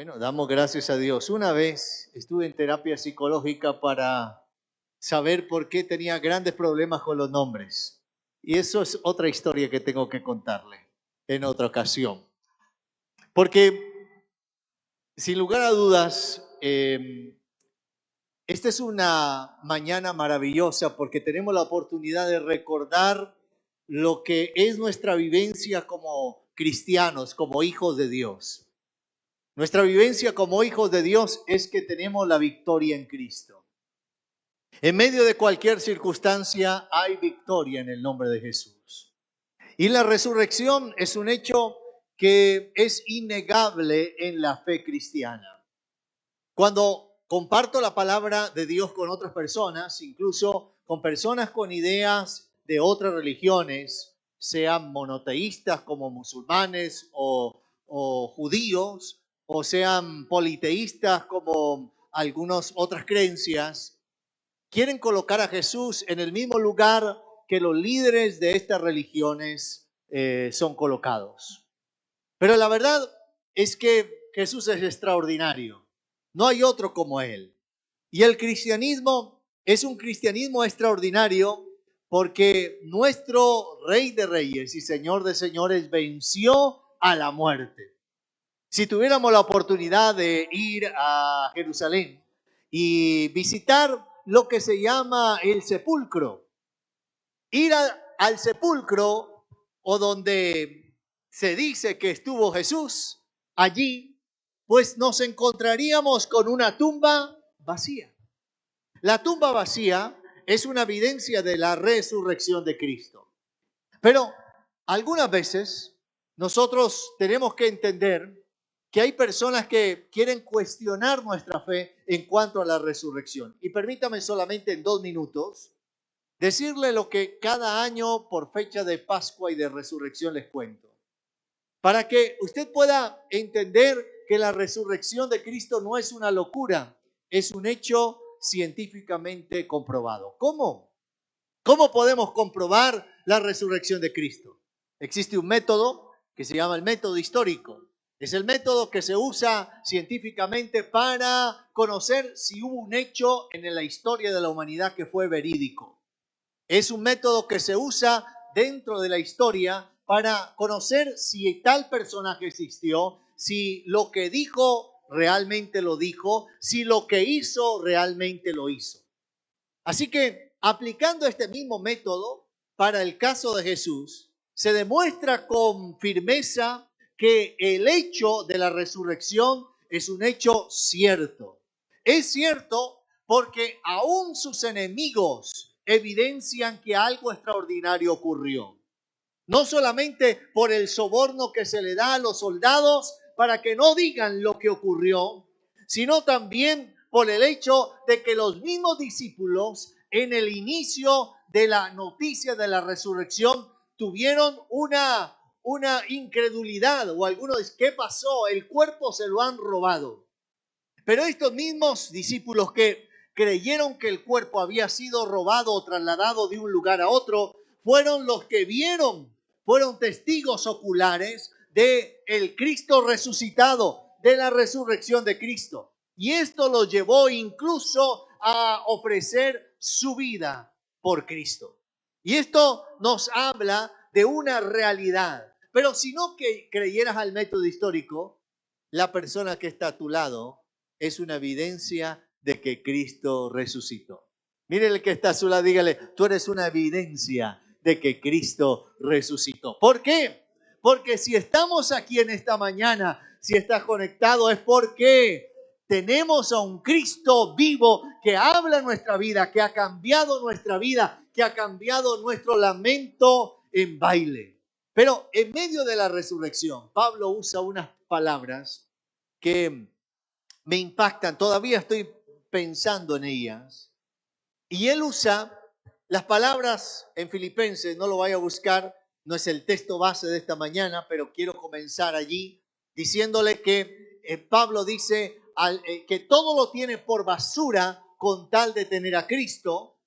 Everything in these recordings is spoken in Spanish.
Bueno, damos gracias a Dios. Una vez estuve en terapia psicológica para saber por qué tenía grandes problemas con los nombres. Y eso es otra historia que tengo que contarle en otra ocasión. Porque, sin lugar a dudas, esta es una mañana maravillosa porque tenemos la oportunidad de recordar lo que es nuestra vivencia como cristianos, como hijos de Dios. Nuestra vivencia como hijos de Dios es que tenemos la victoria en Cristo. En medio de cualquier circunstancia hay victoria en el nombre de Jesús. Y la resurrección es un hecho que es innegable en la fe cristiana. Cuando comparto la palabra de Dios con otras personas, incluso con personas con ideas de otras religiones, sean monoteístas como musulmanes o judíos, o sean politeístas como algunas otras creencias, quieren colocar a Jesús en el mismo lugar que los líderes de estas religiones son colocados. Pero la verdad es que Jesús es extraordinario. No hay otro como Él. Y el cristianismo es un cristianismo extraordinario porque nuestro Rey de Reyes y Señor de Señores venció a la muerte. Si tuviéramos la oportunidad de ir a Jerusalén y visitar lo que se llama el sepulcro, ir al sepulcro o donde se dice que estuvo Jesús, allí pues nos encontraríamos con una tumba vacía. La tumba vacía es una evidencia de la resurrección de Cristo. Pero algunas veces nosotros tenemos que entender que hay personas que quieren cuestionar nuestra fe en cuanto a la resurrección. Y permítame solamente en 2 minutos decirle lo que cada año por fecha de Pascua y de resurrección les cuento. Para que usted pueda entender que la resurrección de Cristo no es una locura, es un hecho científicamente comprobado. ¿Cómo? ¿Cómo podemos comprobar la resurrección de Cristo? Existe un método que se llama el método histórico. Es el método que se usa científicamente para conocer si hubo un hecho en la historia de la humanidad que fue verídico. Es un método que se usa dentro de la historia para conocer si tal personaje existió, si lo que dijo realmente lo dijo, si lo que hizo realmente lo hizo. Así que aplicando este mismo método para el caso de Jesús, se demuestra con firmeza que el hecho de la resurrección es un hecho cierto. Es cierto porque aún sus enemigos evidencian que algo extraordinario ocurrió. No solamente por el soborno que se le da a los soldados para que no digan lo que ocurrió, sino también por el hecho de que los mismos discípulos en el inicio de la noticia de la resurrección tuvieron una incredulidad, o algunos dicen, ¿qué pasó? El cuerpo se lo han robado. Pero estos mismos discípulos que creyeron que el cuerpo había sido robado o trasladado de un lugar a otro, fueron los que vieron, fueron testigos oculares de el Cristo resucitado, de la resurrección de Cristo. Y esto los llevó incluso a ofrecer su vida por Cristo. Y esto nos habla de una realidad. Pero si no que creyeras al método histórico, la persona que está a tu lado es una evidencia de que Cristo resucitó. Mire el que está a su lado, dígale, tú eres una evidencia de que Cristo resucitó. ¿Por qué? Porque si estamos aquí en esta mañana, si estás conectado, es porque tenemos a un Cristo vivo que habla nuestra vida, que ha cambiado nuestra vida, que ha cambiado nuestro lamento en baile. Pero en medio de la resurrección, Pablo usa unas palabras que me impactan, todavía estoy pensando en ellas. Y él usa las palabras en Filipenses, no lo vaya a buscar, no es el texto base de esta mañana, pero quiero comenzar allí diciéndole que Pablo dice que todo lo tiene por basura con tal de tener a Cristo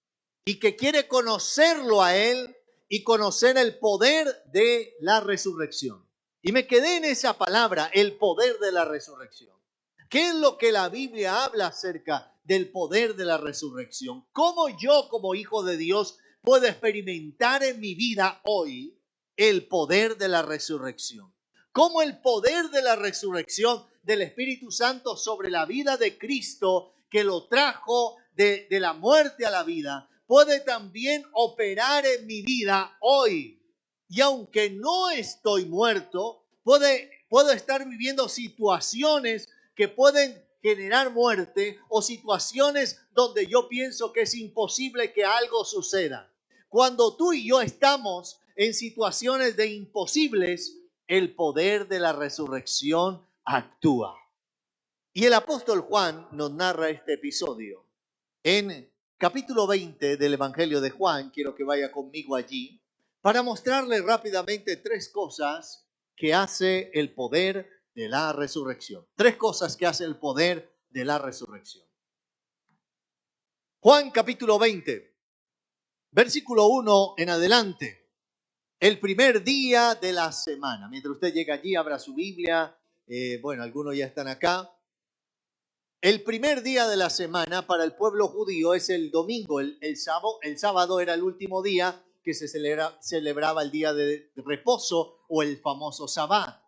y que quiere conocerlo a Él y conocer el poder de la resurrección. Y me quedé en esa palabra, el poder de la resurrección. ¿Qué es lo que la Biblia habla acerca del poder de la resurrección? ¿Cómo yo como hijo de Dios puedo experimentar en mi vida hoy el poder de la resurrección? ¿Cómo el poder de la resurrección del Espíritu Santo sobre la vida de Cristo, que lo trajo de la muerte a la vida, puede también operar en mi vida hoy? Y aunque no estoy muerto, puedo estar viviendo situaciones que pueden generar muerte o situaciones donde yo pienso que es imposible que algo suceda. Cuando tú y yo estamos en situaciones de imposibles, el poder de la resurrección actúa. Y el apóstol Juan nos narra este episodio en capítulo 20 del Evangelio de Juan. Quiero que vaya conmigo allí para mostrarle rápidamente tres cosas que hace el poder de la resurrección. Tres cosas que hace el poder de la resurrección. Juan capítulo 20, versículo 1 en adelante. El primer día de la semana. Mientras usted llega allí, abra su Biblia. Bueno, algunos ya están acá. El primer día de la semana para el pueblo judío es el domingo. El sábado era el último día que se celebraba el día de reposo o el famoso sabbat.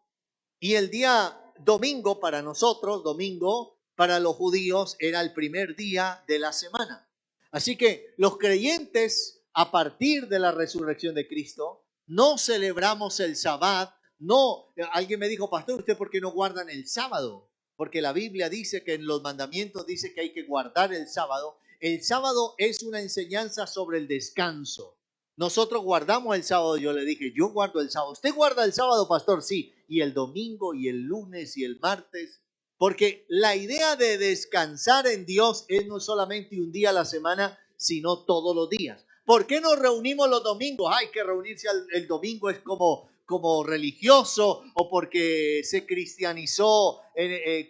Y el día domingo para nosotros, domingo para los judíos, era el primer día de la semana. Así que los creyentes, a partir de la resurrección de Cristo, no celebramos el sabbat. No, alguien me dijo, pastor, ¿usted por qué no guardan el sábado? Porque la Biblia dice que en los mandamientos dice que hay que guardar el sábado. El sábado es una enseñanza sobre el descanso. Nosotros guardamos el sábado. Yo le dije, yo guardo el sábado. ¿Usted guarda el sábado, pastor? Sí. Y el domingo, y el lunes, y el martes. Porque la idea de descansar en Dios es no solamente un día a la semana, sino todos los días. ¿Por qué nos reunimos los domingos? Hay que reunirse el domingo, es como religioso, o porque se cristianizó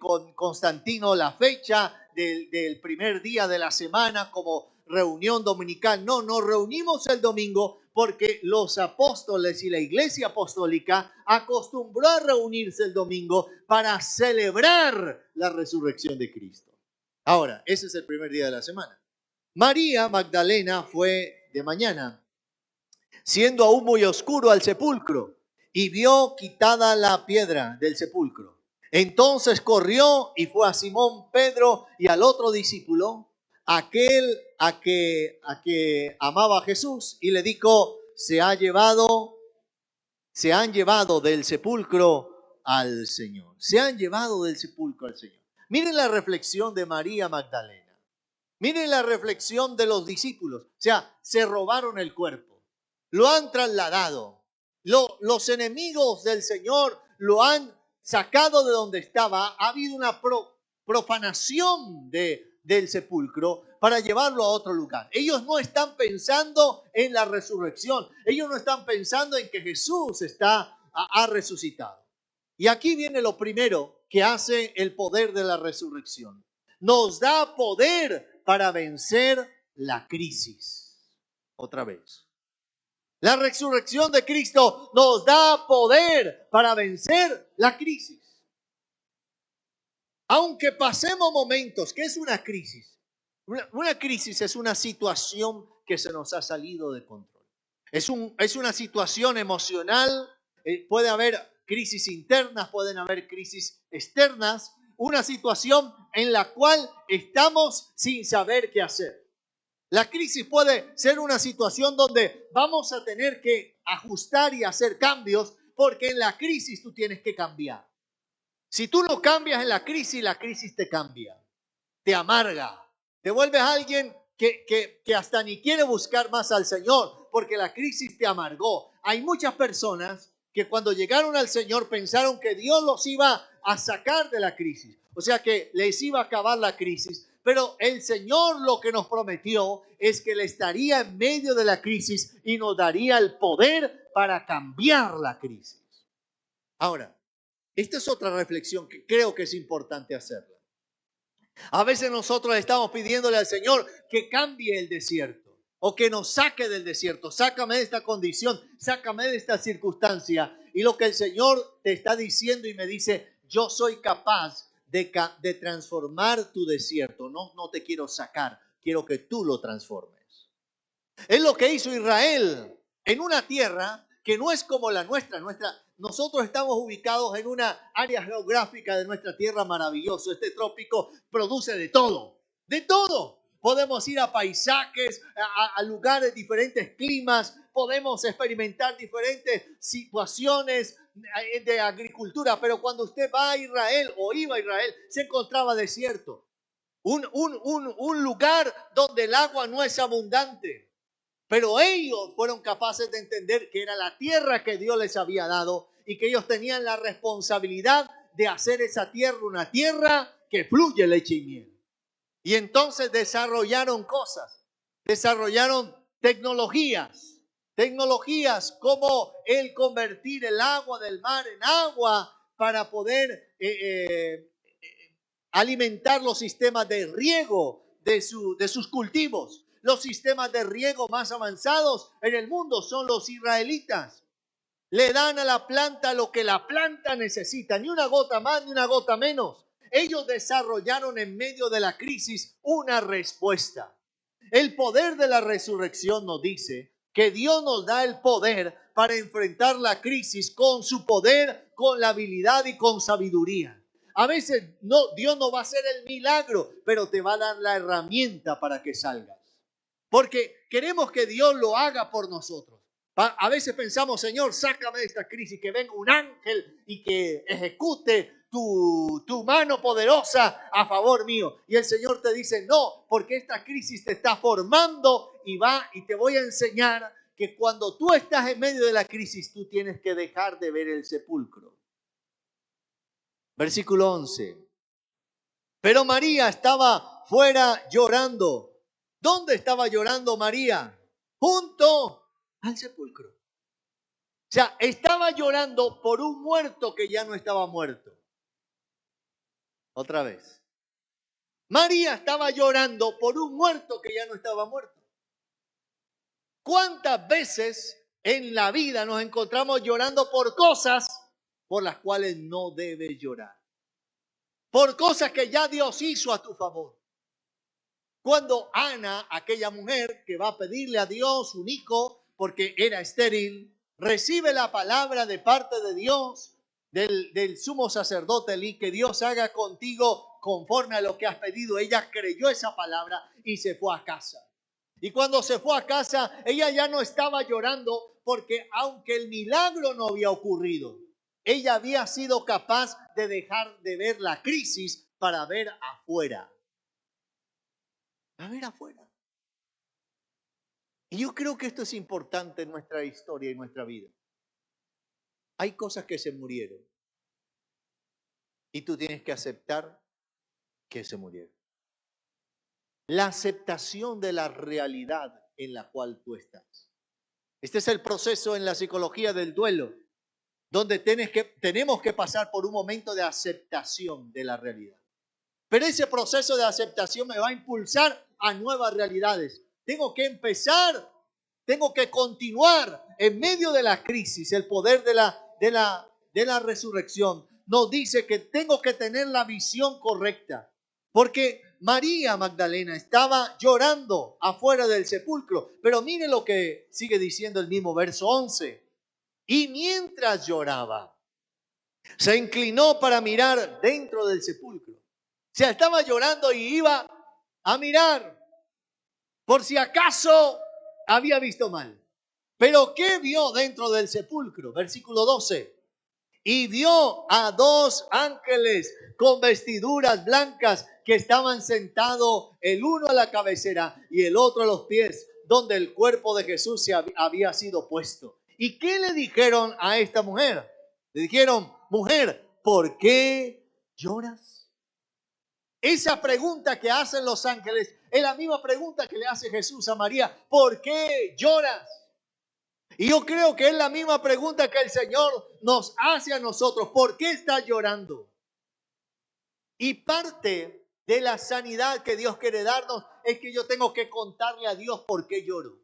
con Constantino la fecha del primer día de la semana como reunión dominical. No, nos reunimos el domingo porque los apóstoles y la iglesia apostólica acostumbró a reunirse el domingo para celebrar la resurrección de Cristo. Ahora, ese es el primer día de la semana. María Magdalena fue de mañana, siendo aún muy oscuro, al sepulcro y vio quitada la piedra del sepulcro. Entonces corrió y fue a Simón Pedro y al otro discípulo, aquel a que amaba a Jesús, y le dijo, se han llevado del sepulcro al Señor. Se han llevado del sepulcro al Señor. Miren la reflexión de María Magdalena. Miren la reflexión de los discípulos. O sea, se robaron el cuerpo, lo han trasladado. Los enemigos del Señor lo han sacado de donde estaba. Ha habido una profanación del sepulcro para llevarlo a otro lugar. Ellos no están pensando en la resurrección. Ellos no están pensando en que Jesús ha resucitado. Y aquí viene lo primero que hace el poder de la resurrección. Nos da poder para vencer la crisis. Otra vez. La resurrección de Cristo nos da poder para vencer la crisis. Aunque pasemos momentos, ¿qué es una crisis? Una crisis es una situación que se nos ha salido de control. Es una situación emocional. Puede haber crisis internas, pueden haber crisis externas. Una situación en la cual estamos sin saber qué hacer. La crisis puede ser una situación donde vamos a tener que ajustar y hacer cambios, porque en la crisis tú tienes que cambiar. Si tú no cambias en la crisis te cambia, te amarga, te vuelves alguien que hasta ni quiere buscar más al Señor, porque la crisis te amargó. Hay muchas personas que cuando llegaron al Señor pensaron que Dios los iba a sacar de la crisis, o sea que les iba a acabar la crisis. Pero el Señor lo que nos prometió es que Él estaría en medio de la crisis y nos daría el poder para cambiar la crisis. Ahora, esta es otra reflexión que creo que es importante hacerla. A veces nosotros estamos pidiéndole al Señor que cambie el desierto o que nos saque del desierto. Sácame de esta condición, sácame de esta circunstancia. Y lo que el Señor te está diciendo y me dice, yo soy capaz de transformar tu desierto. No, no te quiero sacar, quiero que tú lo transformes. Es lo que hizo Israel en una tierra que no es como la nuestra. Nosotros estamos ubicados en una área geográfica de nuestra tierra maravilloso. Este trópico produce de todo, de todo. Podemos ir a paisajes, a lugares, diferentes climas, podemos experimentar diferentes situaciones de agricultura, pero cuando usted va a Israel o iba a Israel, se encontraba desierto. Un lugar donde el agua no es abundante. Pero ellos fueron capaces de entender que era la tierra que Dios les había dado y que ellos tenían la responsabilidad de hacer esa tierra una tierra que fluye leche y miel. Y entonces desarrollaron cosas, desarrollaron tecnologías como el convertir el agua del mar en agua para poder alimentar los sistemas de riego de sus cultivos. Los sistemas de riego más avanzados en el mundo son los israelitas. Le dan a la planta lo que la planta necesita, ni una gota más ni una gota menos. Ellos desarrollaron en medio de la crisis una respuesta. El poder de la resurrección nos dice que Dios nos da el poder para enfrentar la crisis con su poder, con la habilidad y con sabiduría. A veces Dios no va a hacer el milagro, pero te va a dar la herramienta para que salgas. Porque queremos que Dios lo haga por nosotros. A veces pensamos, Señor, sácame de esta crisis, que venga un ángel y que ejecute tu mano poderosa a favor mío. Y el Señor te dice, no, porque esta crisis te está formando y te voy a enseñar que cuando tú estás en medio de la crisis, tú tienes que dejar de ver el sepulcro. Versículo 11. Pero María estaba fuera llorando. ¿Dónde estaba llorando María? Junto al sepulcro. O sea, estaba llorando por un muerto que ya no estaba muerto. Otra vez. María estaba llorando por un muerto que ya no estaba muerto. ¿Cuántas veces en la vida nos encontramos llorando por cosas por las cuales no debes llorar? Por cosas que ya Dios hizo a tu favor. Cuando Ana, aquella mujer que va a pedirle a Dios un hijo porque era estéril, recibe la palabra de parte de Dios, del sumo sacerdote Elí, que Dios haga contigo conforme a lo que has pedido. Ella creyó esa palabra y se fue a casa. Y cuando se fue a casa, ella ya no estaba llorando porque aunque el milagro no había ocurrido, ella había sido capaz de dejar de ver la crisis para ver afuera. A ver afuera. Y yo creo que esto es importante en nuestra historia y nuestra vida. Hay cosas que se murieron y tú tienes que aceptar que se murieron. La aceptación de la realidad en la cual tú estás. Este es el proceso en la psicología del duelo, donde tenemos que pasar por un momento de aceptación de la realidad. Pero ese proceso de aceptación me va a impulsar a nuevas realidades. Tengo que empezar, tengo que continuar en medio de la crisis. El poder de la resurrección nos dice que tengo que tener la visión correcta. Porque María Magdalena estaba llorando afuera del sepulcro. Pero mire lo que sigue diciendo el mismo verso 11. Y mientras lloraba, se inclinó para mirar dentro del sepulcro. O sea, estaba llorando y iba a mirar por si acaso había visto mal. Pero ¿qué vio dentro del sepulcro? Versículo 12. Y vio a dos ángeles con vestiduras blancas que estaban sentados, el uno a la cabecera y el otro a los pies, donde el cuerpo de Jesús había sido puesto. ¿Y qué le dijeron a esta mujer? Le dijeron, mujer, ¿por qué lloras? Esa pregunta que hacen los ángeles es la misma pregunta que le hace Jesús a María. ¿Por qué lloras? Y yo creo que es la misma pregunta que el Señor nos hace a nosotros. ¿Por qué estás llorando? Y parte de la sanidad que Dios quiere darnos es que yo tengo que contarle a Dios por qué lloro.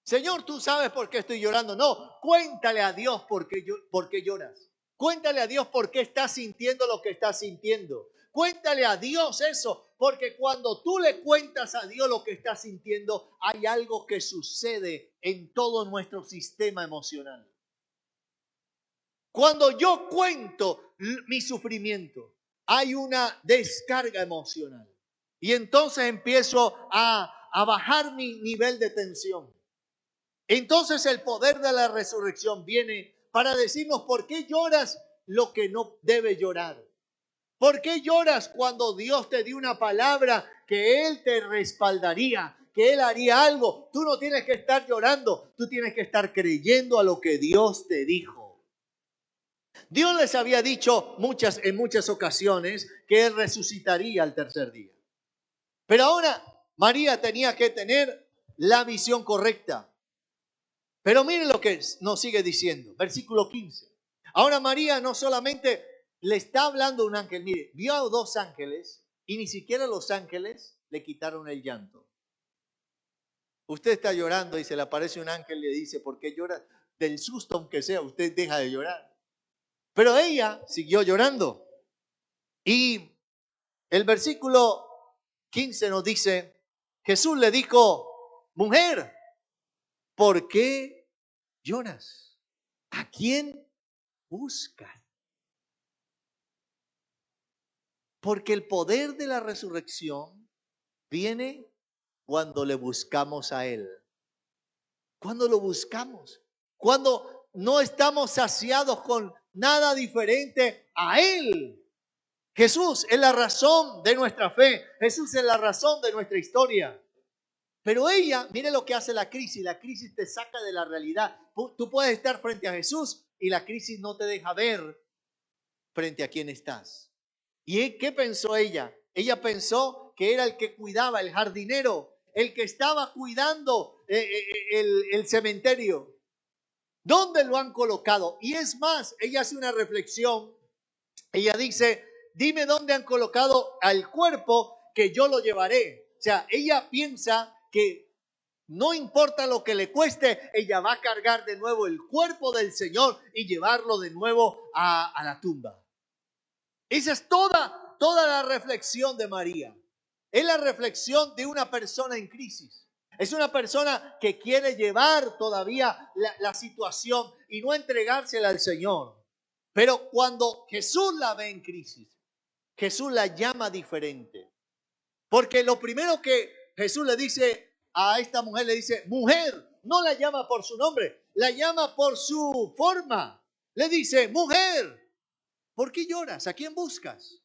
Señor, ¿tú sabes por qué estoy llorando? No, cuéntale a Dios por qué lloras. Cuéntale a Dios por qué estás sintiendo lo que estás sintiendo. Cuéntale a Dios eso, porque cuando tú le cuentas a Dios lo que estás sintiendo, hay algo que sucede en todo nuestro sistema emocional. Cuando yo cuento mi sufrimiento, hay una descarga emocional. Y entonces empiezo a bajar mi nivel de tensión. Entonces el poder de la resurrección viene para decirnos por qué lloras lo que no debe llorar. ¿Por qué lloras cuando Dios te dio una palabra que Él te respaldaría, que Él haría algo? Tú no tienes que estar llorando, tú tienes que estar creyendo a lo que Dios te dijo. Dios les había dicho en muchas ocasiones que Él resucitaría al tercer día. Pero ahora María tenía que tener la visión correcta. Pero miren lo que nos sigue diciendo, versículo 15. Ahora María no solamente le está hablando un ángel, mire, vio a dos ángeles y ni siquiera los ángeles le quitaron el llanto. Usted está llorando y se le aparece un ángel y le dice, ¿por qué llora? Del susto aunque sea, usted deja de llorar. Pero ella siguió llorando. Y el versículo 15 nos dice, Jesús le dijo, mujer, ¿por qué lloras? ¿A quién buscas? Porque el poder de la resurrección viene cuando le buscamos a Él. Cuando lo buscamos. Cuando no estamos saciados con nada diferente a Él. Jesús es la razón de nuestra fe. Jesús es la razón de nuestra historia. Pero ella, mire lo que hace la crisis. La crisis te saca de la realidad. Tú puedes estar frente a Jesús y la crisis no te deja ver frente a quién estás. ¿Y qué pensó ella? Ella pensó que era el que cuidaba, el jardinero, el que estaba cuidando el cementerio. ¿Dónde lo han colocado? Y es más, ella hace una reflexión. Ella dice, dime dónde han colocado al cuerpo que yo lo llevaré. O sea, ella piensa que no importa lo que le cueste, ella va a cargar de nuevo el cuerpo del Señor y llevarlo de nuevo a la tumba. Esa es toda la reflexión de María. Es la reflexión de una persona en crisis. Es una persona que quiere llevar todavía la situación y no entregársela al Señor. Pero cuando Jesús la ve en crisis, Jesús la llama diferente. Porque lo primero que Jesús le dice a esta mujer, le dice, mujer, no la llama por su nombre, la llama por su forma. Le dice, mujer, ¿por qué lloras? ¿A quién buscas?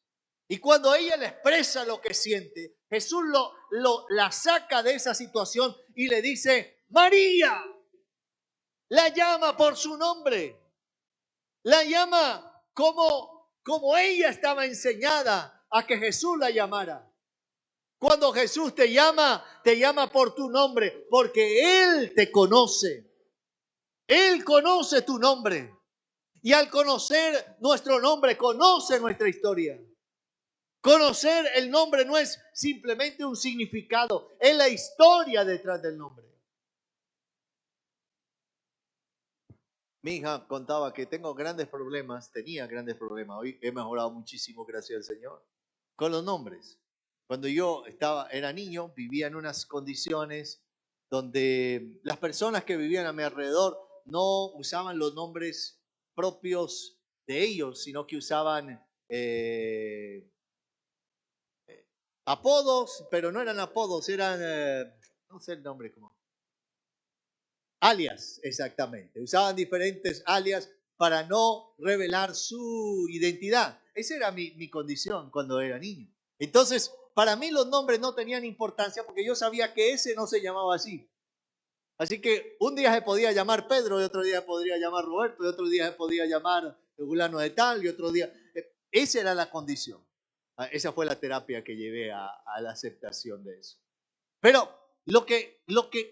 Y cuando ella le expresa lo que siente, Jesús la saca de esa situación y le dice, María, la llama por su nombre, la llama como ella estaba enseñada a que Jesús la llamara. Cuando Jesús te llama por tu nombre, porque Él te conoce. Él conoce tu nombre. Y al conocer nuestro nombre, conoce nuestra historia. Conocer el nombre no es simplemente un significado, es la historia detrás del nombre. Mi hija contaba que tenía grandes problemas. Hoy he mejorado muchísimo, gracias al Señor, con los nombres. Cuando yo era niño, vivía en unas condiciones donde las personas que vivían a mi alrededor no usaban los nombres propios de ellos, sino que usaban apodos, pero no eran apodos, eran, no sé el nombre, ¿cómo? Alias, exactamente. Usaban diferentes alias para no revelar su identidad. Esa era mi condición cuando era niño. Entonces, para mí los nombres no tenían importancia porque yo sabía que ese no se llamaba así. Así que un día se podía llamar Pedro, y otro día se podría llamar Roberto, y otro día se podía llamar fulano de tal, y otro día... Esa era la condición. Esa fue la terapia que llevé a la aceptación de eso. Pero lo que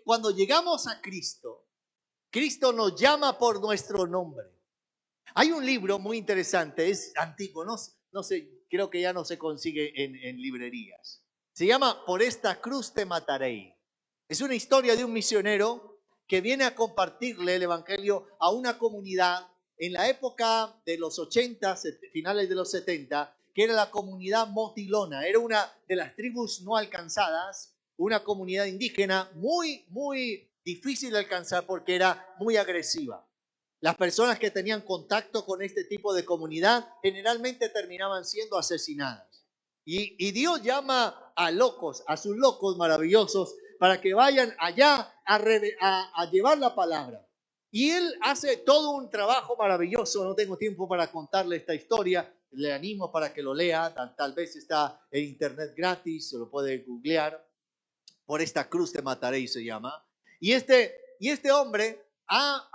cuando llegamos a Cristo, Cristo nos llama por nuestro nombre. Hay un libro muy interesante, es antiguo, no sé, creo que ya no se consigue en librerías. Se llama Por esta cruz te mataré. Es una historia de un misionero que viene a compartirle el evangelio a una comunidad en la época de los 80, finales de los 70, que era la comunidad motilona. Era una de las tribus no alcanzadas, una comunidad indígena muy difícil de alcanzar porque era muy agresiva. Las personas que tenían contacto con este tipo de comunidad generalmente terminaban siendo asesinadas. Y Dios llama a locos, a sus locos maravillosos, para que vayan allá a llevar la palabra. Y él hace todo un trabajo maravilloso. No tengo tiempo para contarle esta historia. Le animo para que lo lea. Tal vez está en internet gratis, se lo puede googlear. Por esta cruz te mataré, se llama. Y este hombre ha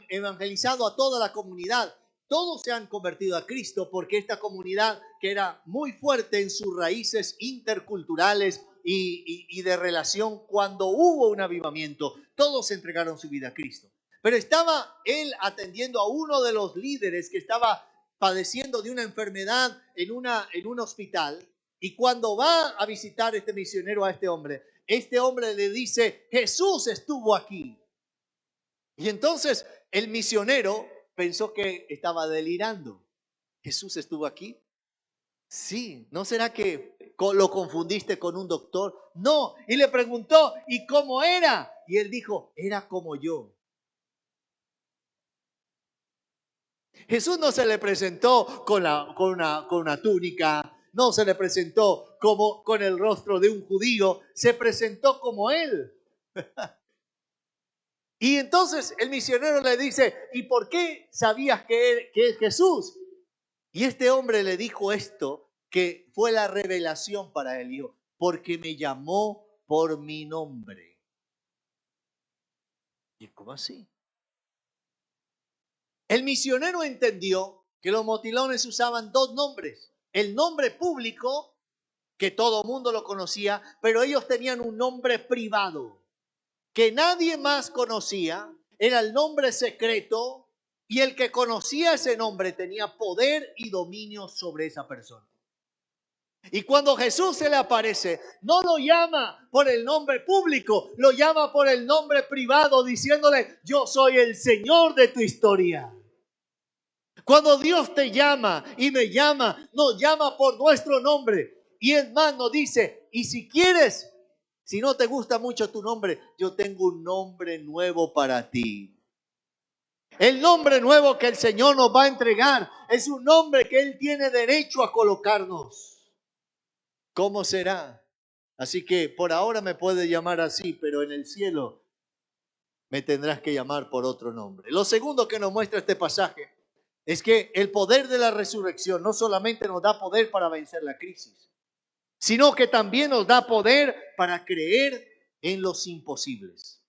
evangelizado a toda la comunidad. Todos se han convertido a Cristo porque esta comunidad, que era muy fuerte en sus raíces interculturales y de relación, cuando hubo un avivamiento, todos entregaron su vida a Cristo. Pero estaba él atendiendo a uno de los líderes que estaba padeciendo de una enfermedad en un hospital. Y cuando va a visitar este misionero a este hombre le dice: Jesús estuvo aquí. Y entonces el misionero pensó que estaba delirando. ¿Jesús estuvo aquí? Sí. ¿No será que lo confundiste con un doctor? No. Y le preguntó: ¿y cómo era? Y él dijo: era como yo. Jesús no se le presentó con una túnica, no se le presentó como con el rostro de un judío, se presentó como él. Y entonces el misionero le dice: ¿y por qué sabías que es Jesús? Y este hombre le dijo esto, que fue la revelación para él. Dijo: porque me llamó por mi nombre. ¿Y cómo así? El misionero entendió que los motilones usaban dos nombres: el nombre público, que todo mundo lo conocía, pero ellos tenían un nombre privado que nadie más conocía. Era el nombre secreto, y el que conocía ese nombre tenía poder y dominio sobre esa persona. Y cuando Jesús se le aparece, no lo llama por el nombre público, lo llama por el nombre privado, diciéndole: yo soy el Señor de tu historia. Cuando Dios te llama y me llama, nos llama por nuestro nombre. Y es más, nos dice: y si quieres, si no te gusta mucho tu nombre, yo tengo un nombre nuevo para ti. El nombre nuevo que el Señor nos va a entregar es un nombre que Él tiene derecho a colocarnos. ¿Cómo será? Así que por ahora me puedes llamar así, pero en el cielo me tendrás que llamar por otro nombre. Lo segundo que nos muestra este pasaje es que el poder de la resurrección no solamente nos da poder para vencer la crisis, sino que también nos da poder para creer en los imposibles.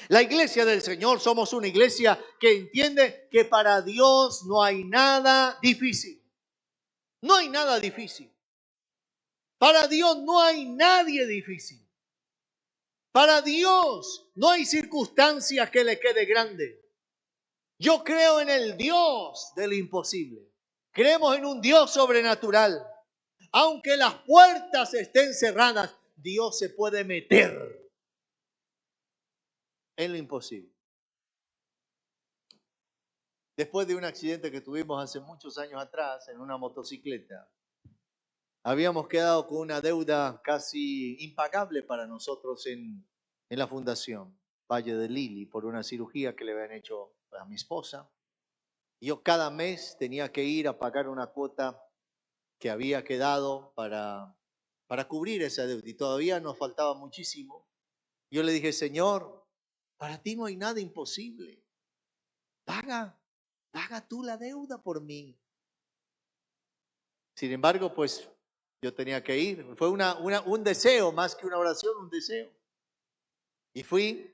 La iglesia del Señor somos una iglesia que entiende que para Dios no hay nada difícil. No hay nada difícil. Para Dios no hay nadie difícil. Para Dios no hay circunstancia que le quede grande. Yo creo en el Dios del imposible. Creemos en un Dios sobrenatural. Aunque las puertas estén cerradas, Dios se puede meter en lo imposible. Después de un accidente que tuvimos hace muchos años atrás en una motocicleta, habíamos quedado con una deuda casi impagable para nosotros en la fundación Valle de Lili por una cirugía que le habían hecho a mi esposa. Yo cada mes tenía que ir a pagar una cuota que había quedado para cubrir esa deuda, y todavía nos faltaba muchísimo. Yo le dije: Señor, para ti no hay nada imposible. Paga tú la deuda por mí. Sin embargo, pues yo tenía que ir. Fue un deseo, más que una oración, un deseo. Y fui,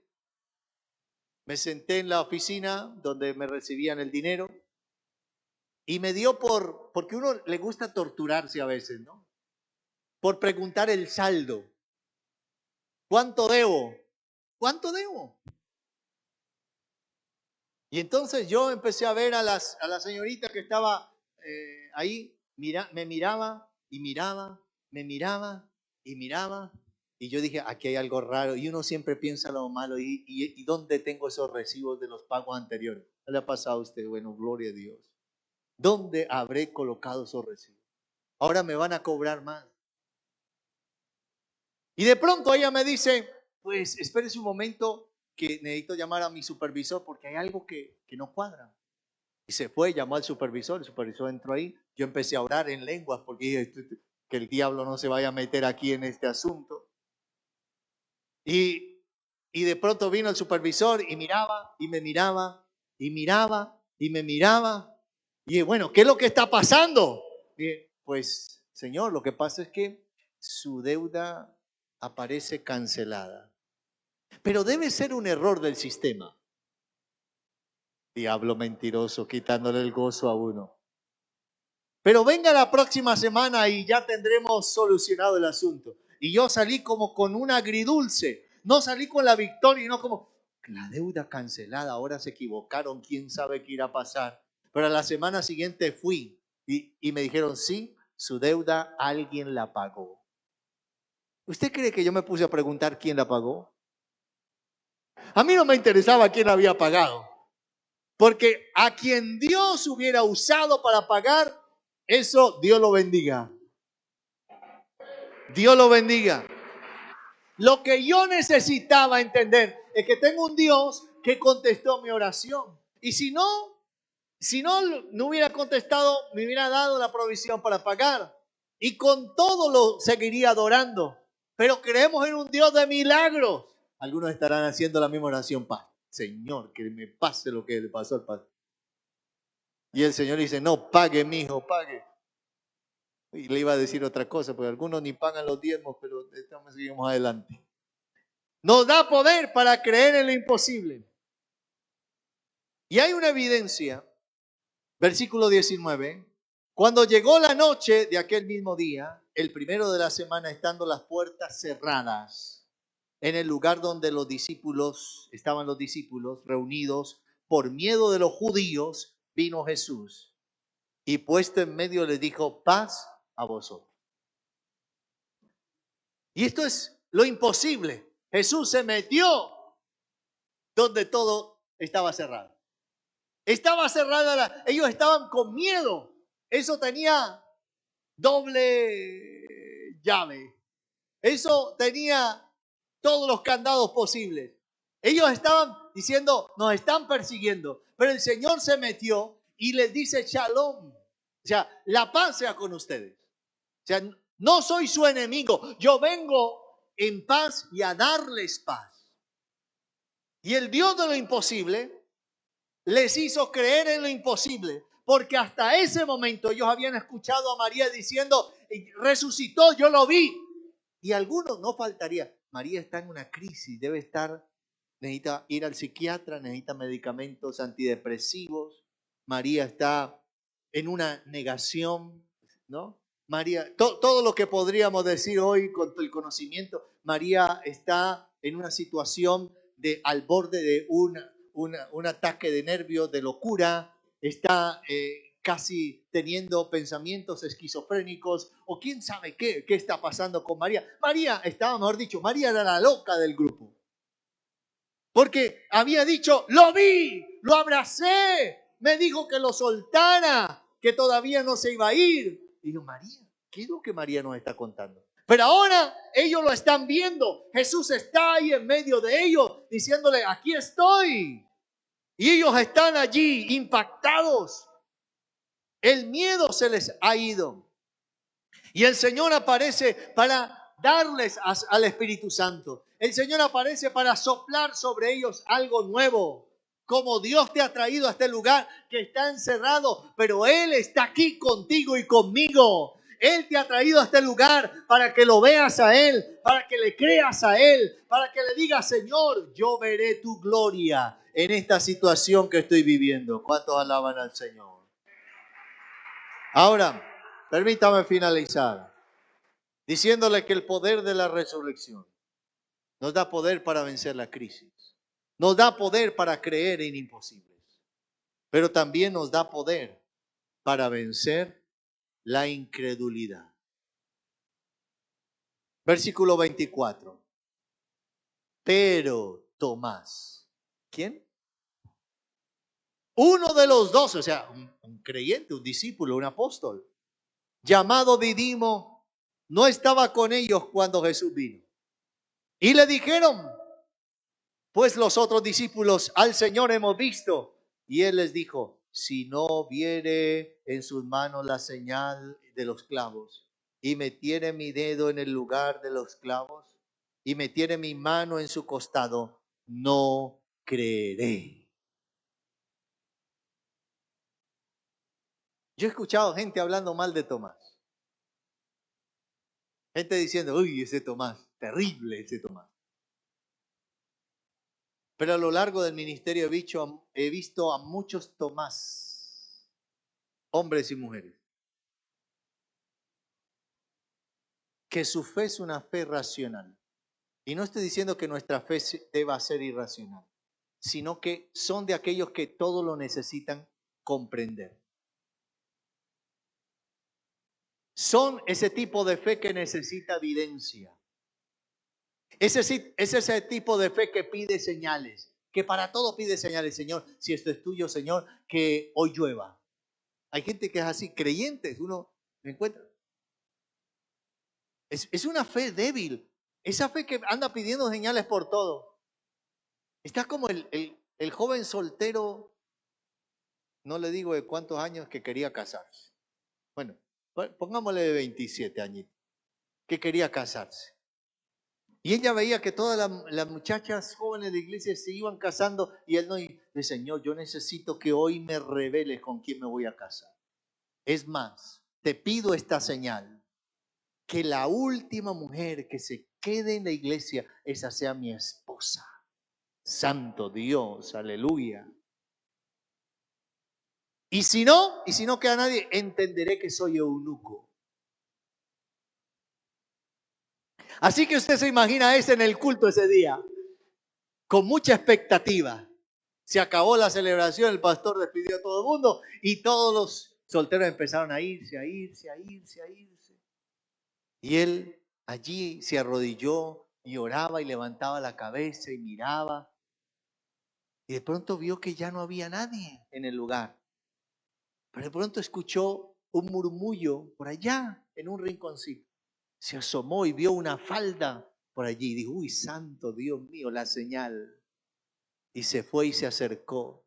me senté en la oficina donde me recibían el dinero, y me dio porque uno le gusta torturarse a veces, ¿no? Por preguntar el saldo. ¿Cuánto debo? ¿Cuánto debo? Y entonces yo empecé a ver a la señorita que estaba ahí, me miraba y miraba, me miraba y miraba. Y yo dije, aquí hay algo raro. Y uno siempre piensa lo malo. ¿Y dónde tengo esos recibos de los pagos anteriores? ¿Qué le ha pasado a usted? Bueno, gloria a Dios. ¿Dónde habré colocado esos recibos? Ahora me van a cobrar más. Y de pronto ella me dice, pues espérese un momento que necesito llamar a mi supervisor porque hay algo que no cuadra. Y se fue, llamó al supervisor, el supervisor entró ahí. Yo empecé a orar en lenguas porque dije que el diablo no se vaya a meter aquí en este asunto. Y de pronto vino el supervisor y miraba y me miraba y miraba y me miraba. Y bueno, ¿qué es lo que está pasando? Y, pues, señor, lo que pasa es que su deuda aparece cancelada. Pero debe ser un error del sistema. Diablo mentiroso, quitándole el gozo a uno. Pero venga la próxima semana y ya tendremos solucionado el asunto. Y yo salí como con un agridulce. No salí con la victoria y no como la deuda cancelada. Ahora se equivocaron. ¿Quién sabe qué irá a pasar? Pero a la semana siguiente fui y me dijeron, sí, su deuda alguien la pagó. ¿Usted cree que yo me puse a preguntar quién la pagó? A mí no me interesaba quién había pagado. Porque a quien Dios hubiera usado para pagar, eso Dios lo bendiga. Dios lo bendiga. Lo que yo necesitaba entender es que tengo un Dios que contestó mi oración. Y si no hubiera contestado, me hubiera dado la provisión para pagar. Y con todo lo seguiría adorando. Pero creemos en un Dios de milagros. Algunos estarán haciendo la misma oración. Señor, que me pase lo que le pasó al padre. Y el Señor dice, no, pague, mi hijo, pague. Y le iba a decir otra cosa, porque algunos ni pagan los diezmos, pero seguimos adelante. Nos da poder para creer en lo imposible. Y hay una evidencia, versículo 19, cuando llegó la noche de aquel mismo día, el primero de la semana, estando las puertas cerradas, en el lugar donde estaban los discípulos reunidos, por miedo de los judíos, vino Jesús y puesto en medio les dijo, paz a vosotros. Y esto es lo imposible. Jesús se metió donde todo estaba cerrado. Estaba cerrada, ellos estaban con miedo. Eso tenía doble llave. Eso tenía todos los candados posibles. Ellos estaban diciendo, nos están persiguiendo. Pero el Señor se metió y les dice shalom. O sea, la paz sea con ustedes. O sea, no soy su enemigo. Yo vengo en paz y a darles paz. Y el Dios de lo imposible les hizo creer en lo imposible, porque hasta ese momento ellos habían escuchado a María diciendo, resucitó, yo lo vi. Y algunos, no faltaría, María está en una crisis, necesita ir al psiquiatra, necesita medicamentos antidepresivos, María está en una negación, ¿no? María, todo lo que podríamos decir hoy con el conocimiento, María está en una situación al borde de un ataque de nervios, de locura, está casi teniendo pensamientos esquizofrénicos o quién sabe qué está pasando con María. María estaba, mejor dicho, María era la loca del grupo. Porque había dicho, lo vi, lo abracé, me dijo que lo soltara, que todavía no se iba a ir. Y yo, María, ¿qué es lo que María nos está contando? Pero ahora ellos lo están viendo. Jesús está ahí en medio de ellos, diciéndole, aquí estoy. Y ellos están allí impactados. El miedo se les ha ido. Y el Señor aparece para darles al Espíritu Santo. El Señor aparece para soplar sobre ellos algo nuevo. Como Dios te ha traído a este lugar que está encerrado, pero Él está aquí contigo y conmigo. Él te ha traído a este lugar para que lo veas a Él, para que le creas a Él, para que le digas, Señor, yo veré tu gloria en esta situación que estoy viviendo. ¿Cuántos alaban al Señor? Ahora, permítame finalizar diciéndole que el poder de la resurrección nos da poder para vencer la crisis, nos da poder para creer en imposibles, pero también nos da poder para vencer la incredulidad. Versículo 24. Pero Tomás, ¿quién? Uno de los 12, o sea, un creyente, un discípulo, un apóstol, llamado Didimo, no estaba con ellos cuando Jesús vino. Y le dijeron, pues los otros discípulos, al Señor hemos visto. Y él les dijo, si no viere en sus manos la señal de los clavos, y metiere mi dedo en el lugar de los clavos, y metiere mi mano en su costado, no creeré. Yo he escuchado gente hablando mal de Tomás. Gente diciendo, uy, ese Tomás, terrible ese Tomás. Pero a lo largo del ministerio he visto a muchos Tomás, hombres y mujeres, que su fe es una fe racional. Y no estoy diciendo que nuestra fe deba ser irracional, sino que son de aquellos que todo lo necesitan comprender. Son ese tipo de fe que necesita evidencia. Es ese tipo de fe que pide señales, que para todo pide señales. Señor, si esto es tuyo, Señor, que hoy llueva. Hay gente que es así, creyentes, uno me encuentra. Es una fe débil, esa fe que anda pidiendo señales por todo. Está como el joven soltero, no le digo de cuántos años, que quería casarse. Bueno, pongámosle de 27 añitos, que quería casarse. Y ella veía que todas las muchachas jóvenes de iglesia se iban casando y él no dice, Señor, yo necesito que hoy me reveles con quién me voy a casar. Es más, te pido esta señal, que la última mujer que se quede en la iglesia, esa sea mi esposa. Santo Dios, aleluya. Y si no queda nadie, entenderé que soy eunuco. Así que usted se imagina ese en el culto ese día, con mucha expectativa. Se acabó la celebración, el pastor despidió a todo el mundo y todos los solteros empezaron a irse. Y él allí se arrodilló y oraba y levantaba la cabeza y miraba. Y de pronto vio que ya no había nadie en el lugar. Pero de pronto escuchó un murmullo por allá en un rinconcito. Se asomó y vio una falda por allí. Y dijo, uy, santo Dios mío, la señal. Y se fue y se acercó.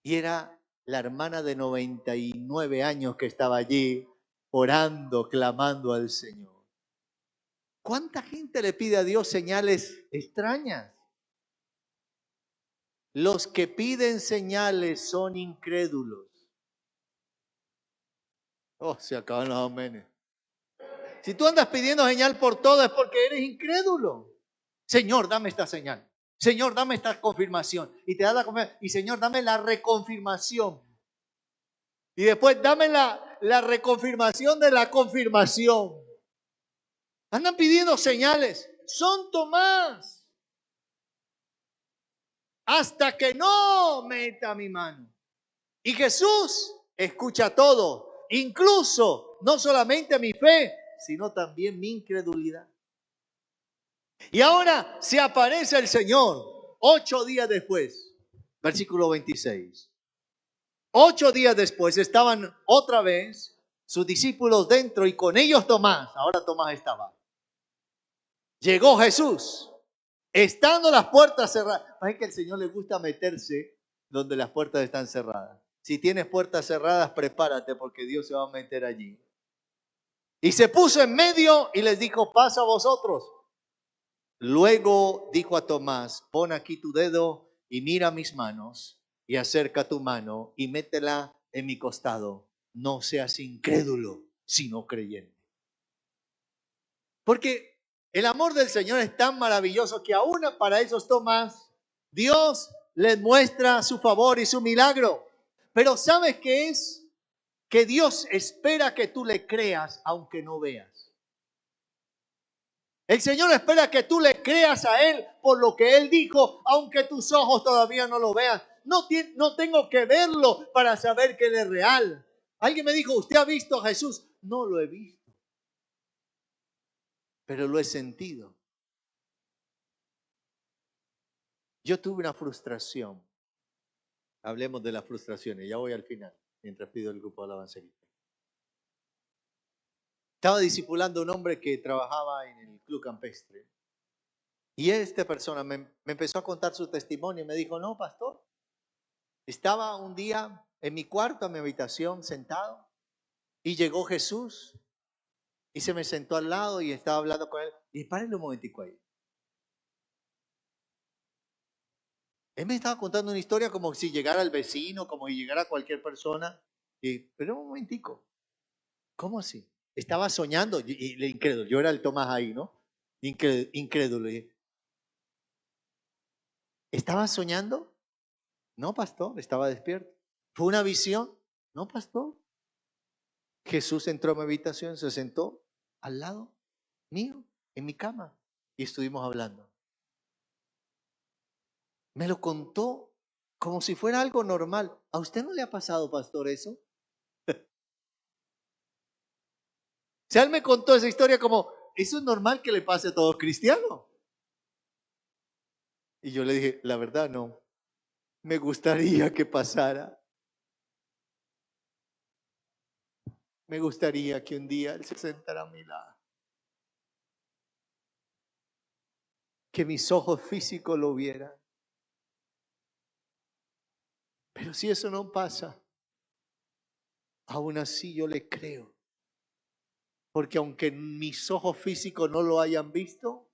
Y era la hermana de 99 años que estaba allí orando, clamando al Señor. ¿Cuánta gente le pide a Dios señales extrañas? Los que piden señales son incrédulos. Oh, se acaban los amenes. Si tú andas pidiendo señal por todo es porque eres incrédulo. Señor, dame esta señal. Señor, dame esta confirmación. Y te da la confirmación. Y Señor, dame la reconfirmación. Y después dame la reconfirmación de la confirmación. Andan pidiendo señales. Son Tomás. Hasta que no meta mi mano. Y Jesús escucha todo. Incluso, no solamente mi fe, sino también mi incredulidad. Y ahora se aparece el Señor 8 días después. Versículo 26. 8 días después estaban otra vez sus discípulos dentro y con ellos Tomás. Ahora Tomás estaba. Llegó Jesús, estando las puertas cerradas. Es que al Señor le gusta meterse donde las puertas están cerradas. Si tienes puertas cerradas, prepárate porque Dios se va a meter allí. Y se puso en medio y les dijo, pasa a vosotros. Luego dijo a Tomás, pon aquí tu dedo y mira mis manos y acerca tu mano y métela en mi costado. No seas incrédulo, sino creyente. Porque el amor del Señor es tan maravilloso que aún para esos Tomás, Dios les muestra su favor y su milagro. Pero ¿sabes qué es? Que Dios espera que tú le creas aunque no veas. El Señor espera que tú le creas a Él por lo que Él dijo, aunque tus ojos todavía no lo vean. No tengo que verlo para saber que Él es real. Alguien me dijo, ¿usted ha visto a Jesús? No lo he visto. pero lo he sentido. Yo tuve una frustración. Hablemos de las frustraciones, ya voy al final, mientras pido el grupo de alabanza. Estaba discipulando a un hombre que trabajaba en el club campestre. Y esta persona me empezó a contar su testimonio y me dijo, no, pastor, estaba un día en mi cuarto, en mi habitación, sentado, y llegó Jesús y se me sentó al lado y estaba hablando con él. Y párenle un momentico ahí. Él me estaba contando una historia como si llegara el vecino, como si llegara cualquier persona. Pero un momentico, ¿cómo así? Estaba soñando, y incrédulo, yo era el Tomás ahí, ¿no? Incrédulo. ¿Estaba soñando? No, pastor, estaba despierto. ¿Fue una visión? No, pastor. Jesús entró a mi habitación, se sentó al lado mío, en mi cama, y estuvimos hablando. Me lo contó como si fuera algo normal. ¿A usted no le ha pasado, pastor, eso? O sea, él me contó esa historia como, ¿eso es normal que le pase a todo cristiano? Y yo le dije, la verdad no, me gustaría que pasara. Me gustaría que un día él se sentara a mi lado. Que mis ojos físicos lo vieran. Pero si eso no pasa, aún así yo le creo. Porque aunque mis ojos físicos no lo hayan visto,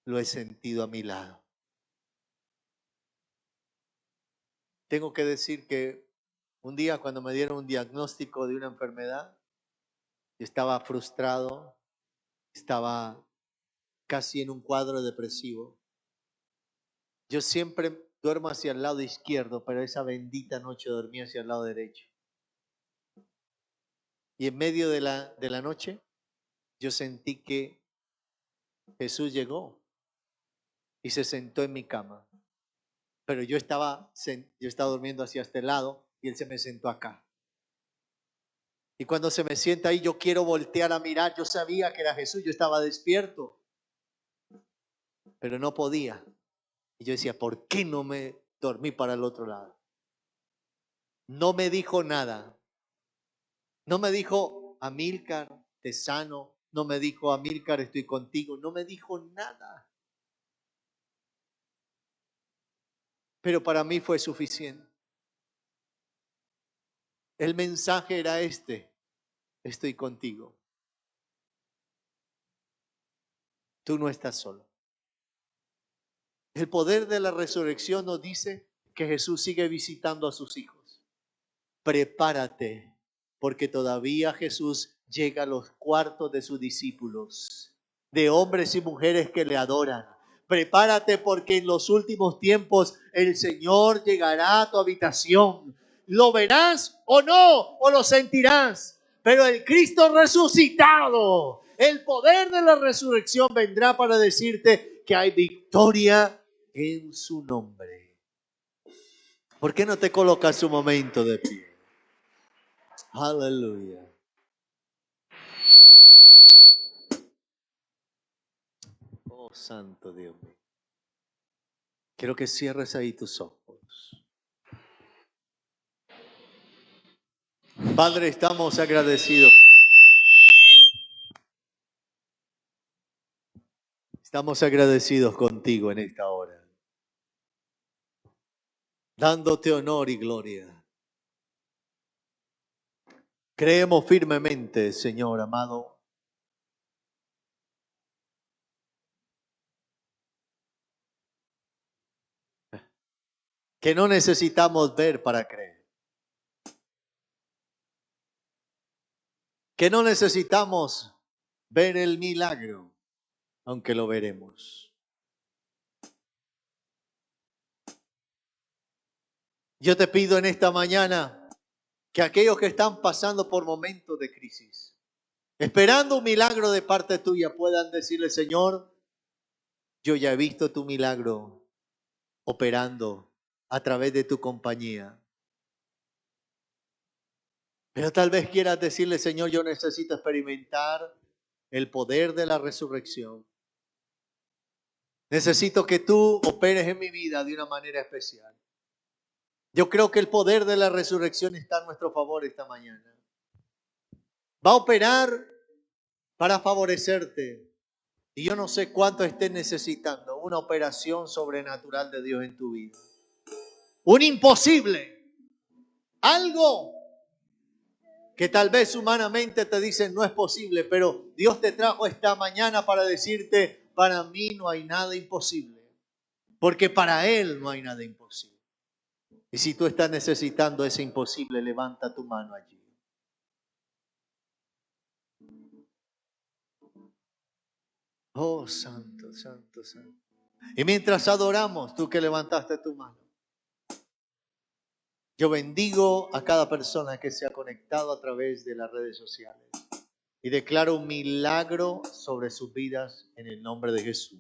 lo he sentido a mi lado. Tengo que decir que un día cuando me dieron un diagnóstico de una enfermedad, yo estaba frustrado, estaba casi en un cuadro depresivo. Yo siempre duermo hacia el lado izquierdo, pero esa bendita noche dormí hacia el lado derecho. Y en medio de la noche, yo sentí que Jesús llegó y se sentó en mi cama. Pero yo estaba durmiendo hacia este lado y él se me sentó acá. Y cuando se me sienta ahí, yo quiero voltear a mirar. Yo sabía que era Jesús, yo estaba despierto, pero no podía. Y yo decía, ¿por qué no me dormí para el otro lado? No me dijo nada. No me dijo, Amílcar, te sano. No me dijo, Amílcar, estoy contigo. No me dijo nada. Pero para mí fue suficiente. El mensaje era este: estoy contigo. Tú no estás solo. El poder de la resurrección nos dice que Jesús sigue visitando a sus hijos. Prepárate, porque todavía Jesús llega a los cuartos de sus discípulos, de hombres y mujeres que le adoran. Prepárate, porque en los últimos tiempos el Señor llegará a tu habitación. ¿Lo verás o no? ¿O lo sentirás? Pero el Cristo resucitado, el poder de la resurrección vendrá para decirte que hay victoria en su nombre. ¿Por qué no te colocas un momento de pie? Aleluya. Oh, santo Dios mío. Quiero que cierres ahí tus ojos. Padre, estamos agradecidos. Estamos agradecidos contigo en esta hora, dándote honor y gloria. Creemos firmemente, Señor amado, que no necesitamos ver para creer. Que no necesitamos ver el milagro, aunque lo veremos. Yo te pido en esta mañana que aquellos que están pasando por momentos de crisis, esperando un milagro de parte tuya, puedan decirle, Señor, yo ya he visto tu milagro operando a través de tu compañía. Pero tal vez quieras decirle, Señor, yo necesito experimentar el poder de la resurrección. Necesito que tú operes en mi vida de una manera especial. Yo creo que el poder de la resurrección está a nuestro favor esta mañana. Va a operar para favorecerte. Y yo no sé cuánto estés necesitando una operación sobrenatural de Dios en tu vida. Un imposible. Algo que tal vez humanamente te dicen no es posible, pero Dios te trajo esta mañana para decirte, para mí no hay nada imposible, porque para Él no hay nada imposible. Y si tú estás necesitando ese imposible, levanta tu mano allí. Oh, santo, santo, santo. Y mientras adoramos, tú que levantaste tu mano, yo bendigo a cada persona que se ha conectado a través de las redes sociales y declaro un milagro sobre sus vidas en el nombre de Jesús.